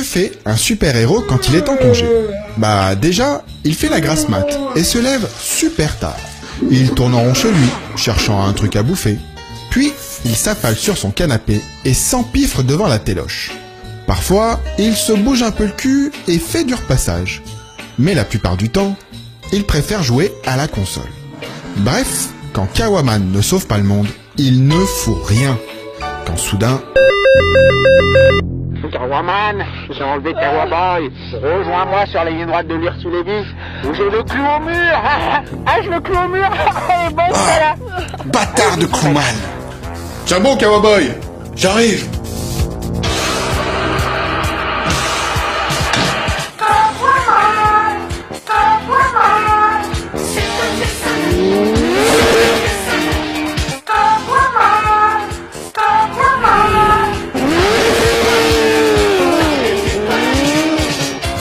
fait un super-héros quand il est en congé? Bah déjà, il fait la grasse mat et se lève super tard. Il tourne en rond chez lui, cherchant un truc à bouffer. Puis, il s'affale sur son canapé et s'empiffre devant la téloche. Parfois, il se bouge un peu le cul et fait du repassage. Mais la plupart du temps, il préfère jouer à la console. Bref, quand Kawaman ne sauve pas le monde, il ne fout rien. Quand soudain... Kawaman, j'ai enlevé Kawaboy. Rejoins-moi sur la ligne droite de l'Ursulévis, où j'ai le clou au mur. Je le clou au mur. Elle est bonne, celle-là. Bâtard de Crewman! Tiens bon, Kawaboy, j'arrive!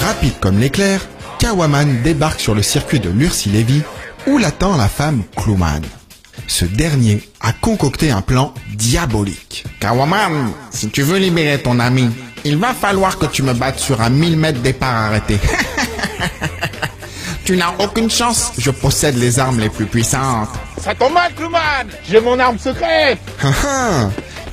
Rapide comme l'éclair, Kawaman débarque sur le circuit de l'Ursi-Lévy où l'attend la femme Crewman. Ce dernier a concocté un plan diabolique. Kawaman, si tu veux libérer ton ami, il va falloir que tu me battes sur un 1000 mètres départ arrêté. Tu n'as aucune chance, je possède les armes les plus puissantes. Ça tombe mal, Crewman. J'ai mon arme secrète.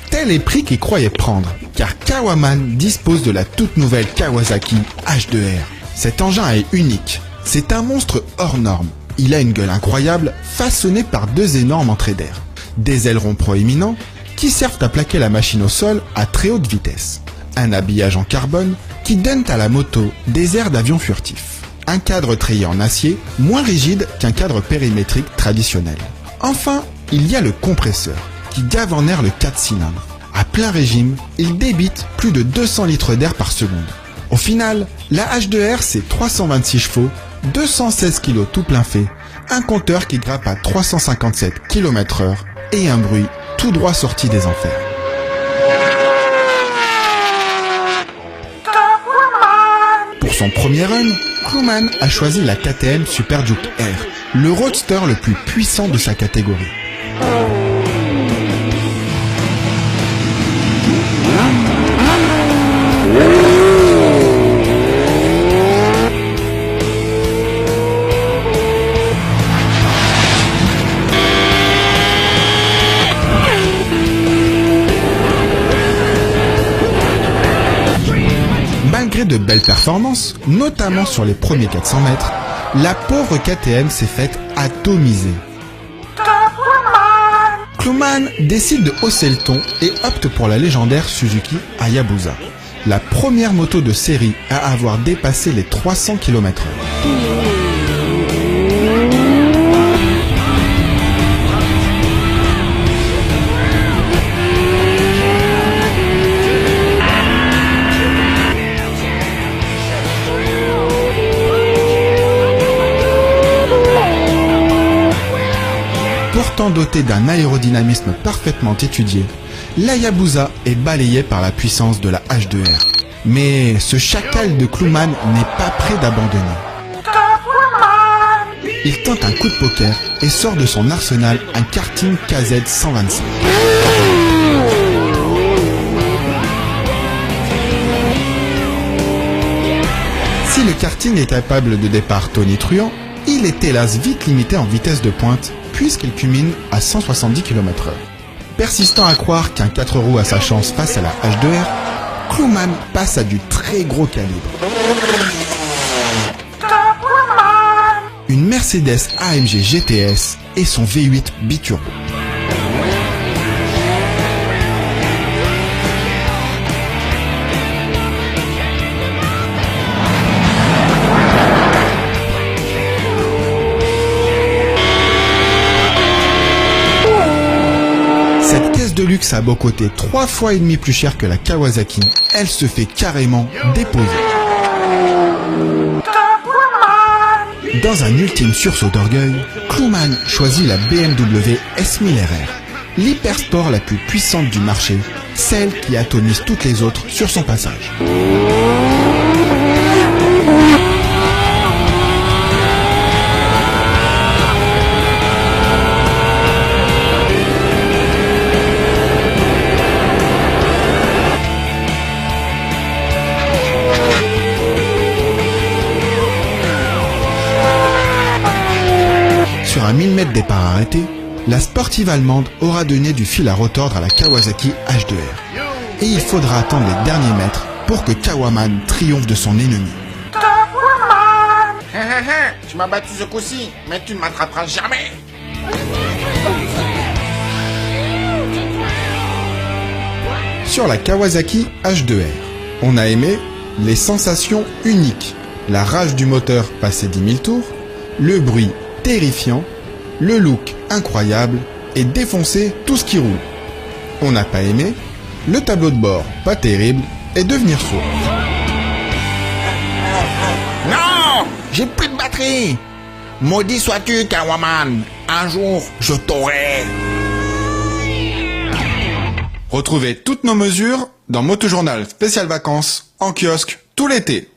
Tel est prix qu'il croyait prendre, car Kawaman dispose de la toute nouvelle Kawasaki H2R. Cet engin est unique. C'est un monstre hors norme. Il a une gueule incroyable, façonnée par deux énormes entrées d'air. Des ailerons proéminents qui servent à plaquer la machine au sol à très haute vitesse. Un habillage en carbone qui donne à la moto des airs d'avion furtif. Un cadre treillé en acier, moins rigide qu'un cadre périmétrique traditionnel. Enfin, il y a le compresseur, qui gave en air le 4 cylindres. À plein régime, il débite plus de 200 litres d'air par seconde. Au final, la H2R c'est 326 chevaux, 216 kg tout plein fait, un compteur qui grappe à 357 km/h et un bruit tout droit sorti des enfers. Pour son premier run, Crewman a choisi la KTM Super Duke R, le roadster le plus puissant de sa catégorie. Malgré de belles performances, notamment sur les premiers 400 mètres, la pauvre KTM s'est faite atomiser. Crewman décide de hausser le ton et opte pour la légendaire Suzuki Hayabusa, la première moto de série à avoir dépassé les 300 km/h. Pourtant dotée d'un aérodynamisme parfaitement étudié, l'Hayabusa est balayée par la puissance de la H2R. Mais ce chacal de Crewman n'est pas prêt d'abandonner. Il tente un coup de poker et sort de son arsenal un karting KZ 125. Si le karting est capable de départ tonitruant, il est hélas vite limité en vitesse de pointe puisqu'il culmine à 170 km/h. Persistant à croire qu'un 4 roues a sa chance face à la H2R, Crewman passe à du très gros calibre. Une Mercedes AMG GTS et son V8 biturbo. Cette caisse de luxe a beau coûter 3,5 fois plus cher que la Kawasaki, elle se fait carrément déposer. Dans un ultime sursaut d'orgueil, Crewman choisit la BMW S1000 RR, l'hypersport la plus puissante du marché, celle qui atomise toutes les autres sur son passage. de départ arrêté, la sportive allemande aura donné du fil à retordre à la Kawasaki H2R. Et il faudra attendre les derniers mètres pour que Kawaman triomphe de son ennemi. Tu m'as battu ce coup-ci, mais tu ne m'attraperas jamais. Sur la Kawasaki H2R, on a aimé les sensations uniques, la rage du moteur passé 10 000 tours, le bruit terrifiant, le look incroyable et défoncer tout ce qui roule. On n'a pas aimé le tableau de bord pas terrible et devenir sourd. Non, j'ai plus de batterie. Maudit sois-tu, Kawaman. Un jour, je t'aurai. Retrouvez toutes nos mesures dans Motojournal spécial vacances en kiosque tout l'été.